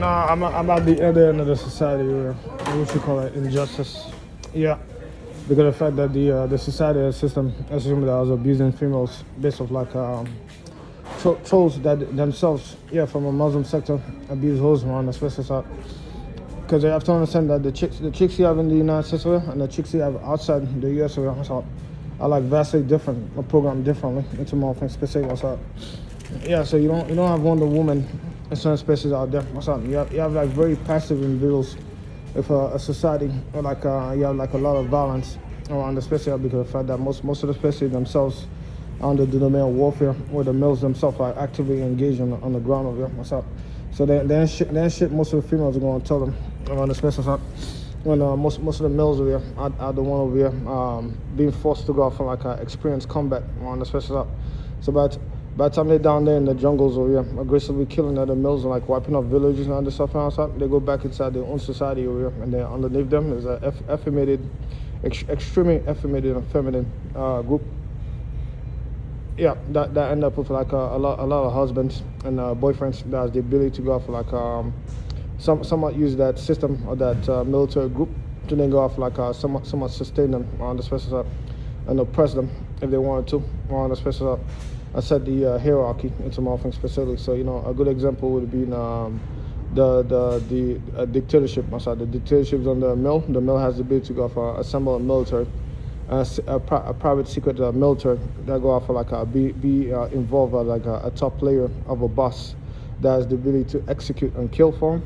No, I'm at the other end of the society where what you call it injustice. Yeah, because of the fact that the society the system assumed that I was abusing females based off like trolls that themselves, yeah, from a Muslim sector abuse hoes on the special side. Because they have to understand that the chicks you have in the United States and the chicks you have outside the US are like vastly different, or programmed differently into more things specific. Yeah, so you don't have Wonder Woman in certain spaces out there. You have like very passive individuals with a society or like you have like a lot of violence around the space because of the fact that most of the spaces themselves are under the domain of warfare, where the males themselves are actively engaged on the ground over there. So then shit most of the females are going to tell them around the space. When most of the males over here are the one over here being forced to go out for like experience combat on the special. So by the time they're down there in the jungles over here, aggressively killing other males and like wiping up villages and other stuff outside, they go back inside their own society over here, and then underneath them is a extremely effeminated and feminine group. Yeah, that end up with like a lot of husbands and boyfriends that has the ability to go out for like somewhat use that system or that military group to then go off like somewhat sustain them on the special side and oppress them if they wanted to on the special side. I set the hierarchy into more things specifically. So a good example would be the dictatorship. The dictatorship is on the mill. The mill has the ability to go off assemble a military, a private secret military that go off for like be involved as like a top player of a boss that has the ability to execute and kill for him.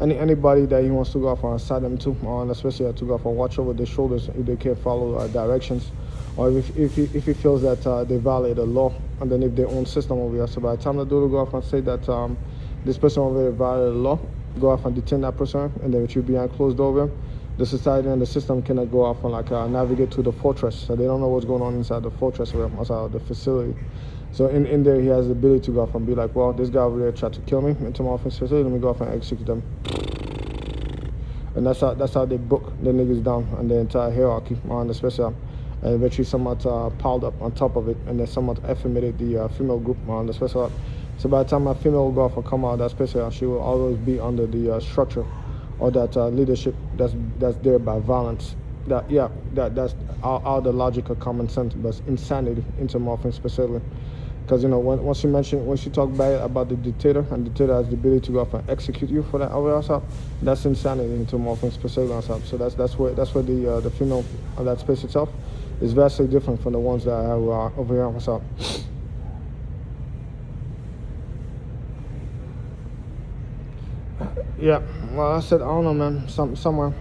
Anybody that he wants to go off and assign them to, and especially to go off and watch over their shoulders if they can't follow directions, or if he feels that they violate the law underneath their own system over here. So by the time the dude go off and say that this person over there violated the law, go off and detain that person, and then it should be behind closed door, the society and the system cannot go off and like navigate to the fortress. So they don't know what's going on inside the fortress or outside the facility. So in there, he has the ability to go off and be like, well, this guy over there tried to kill me into my office facility. Let me go off and execute them. And that's how they broke the niggas down and the entire hierarchy on the special. And eventually somewhat piled up on top of it, and then somewhat effeminated the female group on the special. So by the time a female will go off and come out of that special, she will always be under the structure or that leadership that's there by violence. That's all the logic of common sense, but insanity into morphing specifically. Because once you talk bad about the dictator, and the dictator has the ability to go off and execute you for that over outside, that's insanity into morphing specifically outside. So that's where the female of that space itself is vastly different from the ones that I have over here outside. Yeah, well, I said I don't know, man. Somewhere.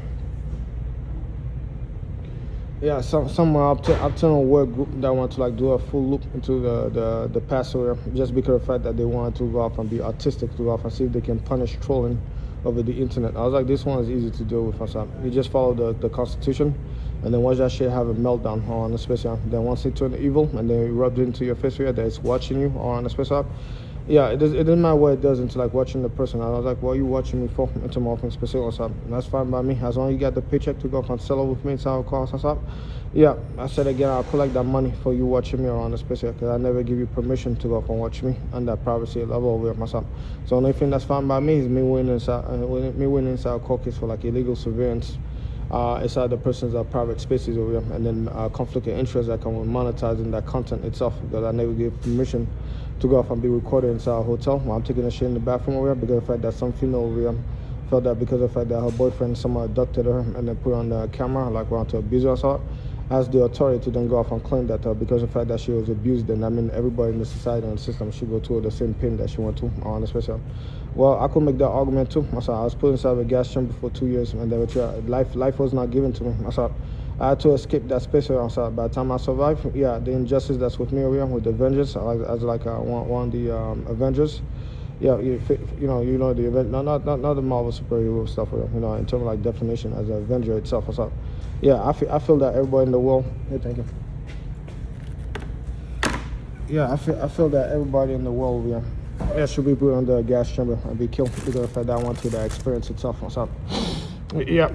Yeah, somewhere up to a work group that want to like do a full loop into the past area, just because of the fact that they wanted to go off and be artistic, to go off and see if they can punish trolling over the internet. I was like, this one is easy to deal with. You just follow the Constitution, and then once that shit have a meltdown on the space, then once it turn evil and then it rubs into your face that it's watching you on the space app. Yeah, it doesn't matter what it does into like watching the person. I was like, what are you watching me for? Into morphing specific or something. And that's fine by me. As long as you got the paycheck to go off and sell it with me inside of course and stuff. Yeah, I said again, I'll collect that money for you watching me around the specific, because I never give you permission to go off and watch me on that privacy level over with myself. So the only thing that's fine by me is me winning inside a court case for like illegal surveillance inside the person's private spaces over here, and then conflict of interest that come with monetizing that content itself, because I never gave permission to go off and be recorded inside a hotel while I'm taking a shit in the bathroom over here, because of the fact that some female over here felt that because of the fact that her boyfriend somehow abducted her and then put her on the camera, like wanted to abuse her or something, has the authority to then go off and claim that because of the fact that she was abused, then everybody in the society and the system should go to the same pain that she went to on the special. Well, I could make that argument too. I was put inside a gas chamber for 2 years, and then life was not given to me. I had to escape that space outside. By the time I survived, the injustice that's with me over here with the Avengers, as one of the Avengers. Yeah, you know the event, not the Marvel superhero stuff, in terms of like definition as an Avenger itself. Yeah, I feel that everybody in the world. Hey, thank you. Yeah, I feel that everybody in the world, should be put under a gas chamber and be killed because of the fact that I want to the experience itself. Yeah,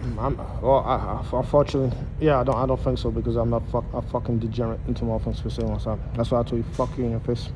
unfortunately, I don't think so, because I'm not a fucking degenerate into more things specific. That's why I told you, fuck you in your face.